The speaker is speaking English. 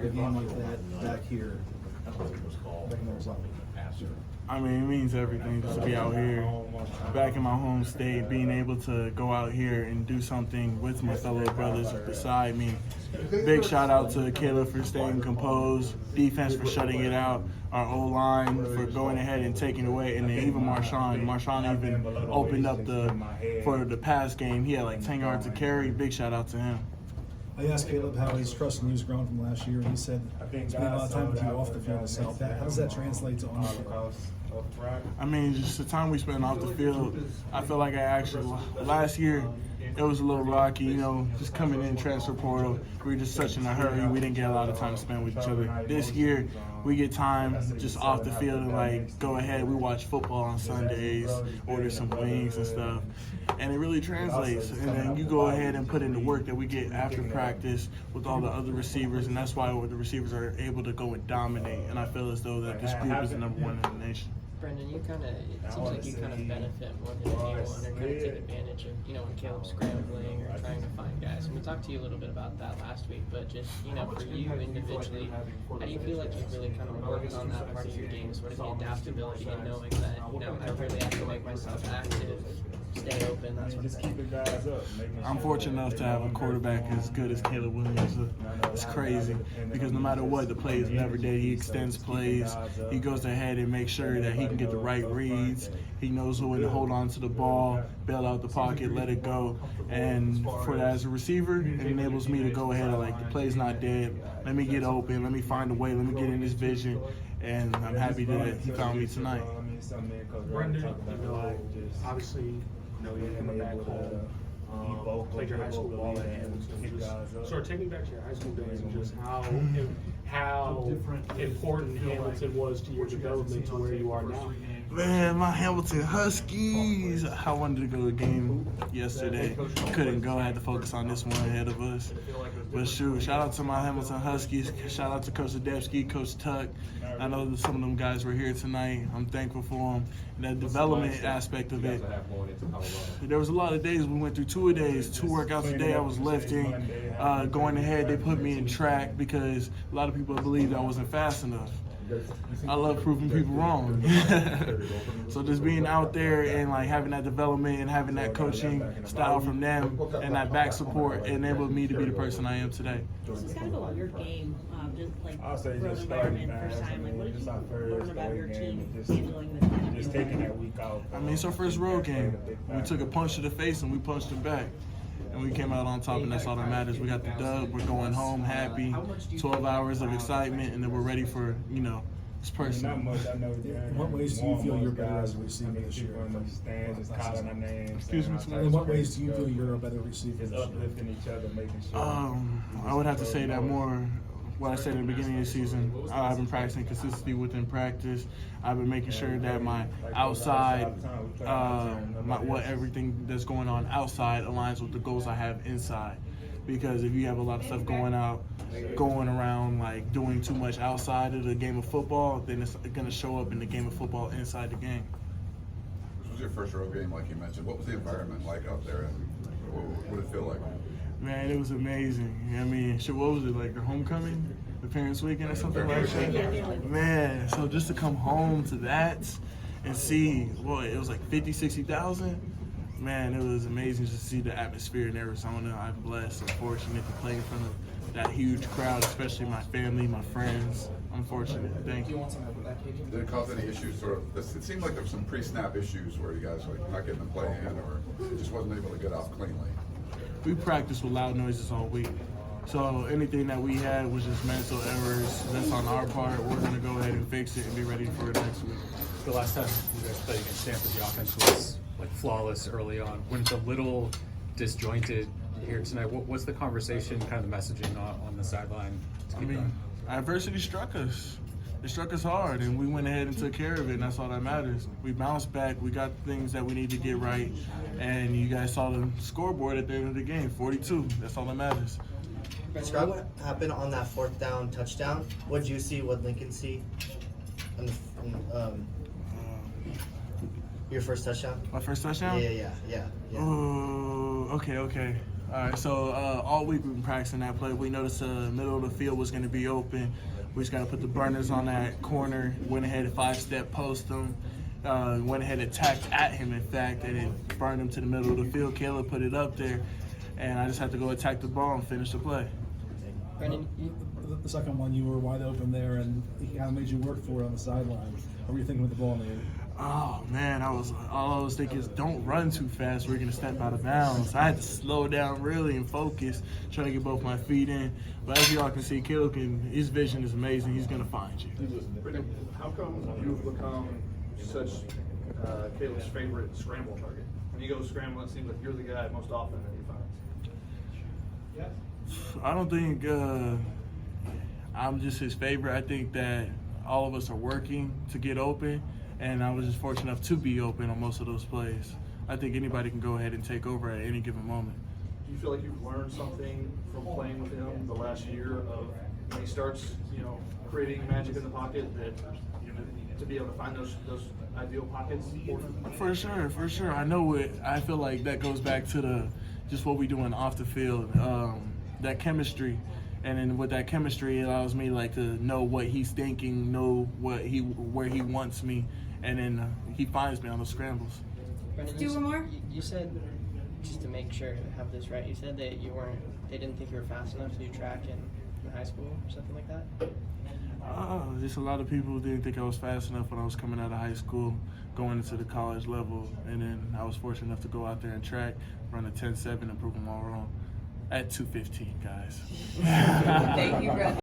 A game like that back here, I mean, it means everything just to be out here, back in my home state, being able to go out here and do something with my fellow brothers beside me. Big shout out to Caleb for staying composed, defense for shutting it out, our O-line for going ahead and taking away, and then even Marshawn. Marshawn even opened up for the pass game. He had like 10 yards to carry. Big shout out to him. I asked Caleb how his trust in you has grown from last year, and he said spending a lot of time with you off the field himself. How does that translate to on the field? I mean, just the time we spent off the field, I feel like last year, it was a little rocky, just coming in transfer portal. We were just such in a hurry. We didn't get a lot of time to spend with each other. This year, we get time just off the field and go ahead. We watch football on Sundays, order some wings and stuff. And it really translates. And then you go ahead and put in the work that we get after practice with all the other receivers. And that's why the receivers are able to go and dominate. And I feel as though that this group is the number one in the nation. Brenden, it seems like you kind of benefit more than anyone, or kind of take advantage of, when Caleb's scrambling or trying to find guys. And we talked to you a little bit about that last week, but just, for you individually, how do you feel like you've really kind of worked on that part of your game, sort of the adaptability and knowing that, I really have to make myself active, stay open, that sort of thing? I'm fortunate enough to have a quarterback as good as Caleb Williams. It's crazy because no matter what, the play is never dead. He extends plays. He goes ahead and makes sure that he can get the right reads. He knows when to hold on to the ball, bail out the pocket, let it go. And for that as a receiver, it enables me to go ahead and the play's not dead. Let me get open. Let me find a way. Let me get in his vision. And I'm happy that he found me tonight. Brenden, obviously, you're coming back home. Played your high school ball at Hamilton. Sort of take me back to your high school days and just how important Hamilton was to your development to where you are now. Man, my Hamilton Huskies. I wanted to go to a game yesterday. Couldn't go. I had to focus on this one ahead of us. But shoot, shout out to my Hamilton Huskies. Shout out to Coach Zadevsky, Coach Tuck. I know that some of them guys were here tonight. I'm thankful for them. And that development aspect of it. There was a lot of days we went through 2 workouts a day. I was lifting. Going ahead, they put me in track because a lot of people believed I wasn't fast enough. I love proving people wrong. So just being out there and having that development and having that coaching style from them and that back support enabled me to be the person I am today. This is kind of a weird game, just road environment, first time. What did you learn about your team handling this kind of just taking that week out? I mean, it's our first road game. We took a punch to the face and we punched him back. And we came out on top, and that's all that matters. We got the dub. We're going home happy. 12 hours of excitement, and then we're ready for, this person. In what ways do you feel you're better as a receiver this year? Excuse me, In what ways do you feel you're a better receiver this year? Uplifting each other, making sure. I would have to say that more. What I said in the beginning of the season, I've been practicing consistency within practice. I've been making sure that my outside, everything that's going on outside aligns with the goals I have inside. Because if you have a lot of stuff going around, doing too much outside of the game of football, then it's going to show up in the game of football inside the game. This was your first road game, like you mentioned. What was the environment like out there, and what did it feel like? Man, it was amazing. I mean, what was it, your homecoming? The parents' weekend or something like that? Man, so just to come home to that and see, it was 50, 60,000. Man, it was amazing just to see the atmosphere in Arizona. I'm blessed and fortunate to play in front of that huge crowd, especially my family, my friends. I'm fortunate. Thank you. Did it cause any issues? It seemed like there were some pre-snap issues where you guys were not getting the play in, or it just wasn't able to get off cleanly. We practiced with loud noises all week. So anything that we had was just mental errors. That's on our part. We're going to go ahead and fix it and be ready for it next week. The last time you guys played against Stanford, the offense was flawless early on. When it's a little disjointed here tonight, what's the conversation, kind of the messaging on the sideline? Adversity struck us. It struck us hard, and we went ahead and took care of it, and that's all that matters. We bounced back. We got things that we need to get right, and you guys saw the scoreboard at the end of the game, 42. That's all that matters. Describe what happened on that fourth down touchdown. What did you see? What Lincoln see? Your first touchdown? My first touchdown? Yeah. Oh, okay. All right, so all week we've been practicing that play. We noticed the middle of the field was going to be open. We just got to put the burners on that corner. Went ahead and 5-step post him. Went ahead and attacked at him, in fact, and it burned him to the middle of the field. Caleb put it up there, and I just had to go attack the ball and finish the play. Brenden, The second one, you were wide open there, and he kind of made you work for it on the sideline. What were you thinking with the ball in the air? Oh man, all I was thinking is don't run too fast. We're gonna step out of bounds. I had to slow down really and focus, trying to get both my feet in. But as y'all can see, Caleb his vision is amazing. He's gonna find you. Brenden, how come you've become such Caleb's favorite scramble target? When you go scramble, it seems like you're the guy most often that he finds. I don't think I'm just his favorite. I think that all of us are working to get open, and I was just fortunate enough to be open on most of those plays. I think anybody can go ahead and take over at any given moment. Do you feel like you've learned something from playing with him the last year of when he starts, creating magic in the pocket that, to be able to find those ideal pockets for him? For sure. I know it. I feel like that goes back to just what we doing off the field, that chemistry. And then with that chemistry, it allows me to know what he's thinking, know where he wants me, and then he finds me on those scrambles. Brenden, Do one more? You said, just to make sure I have this right, you said that they didn't think you were fast enough to do track in high school or something like that? Just a lot of people didn't think I was fast enough when I was coming out of high school, going into the college level, and then I was fortunate enough to go out there and track, run a 10.7 and prove them all wrong. At 2:15, guys. Thank you, Brenden.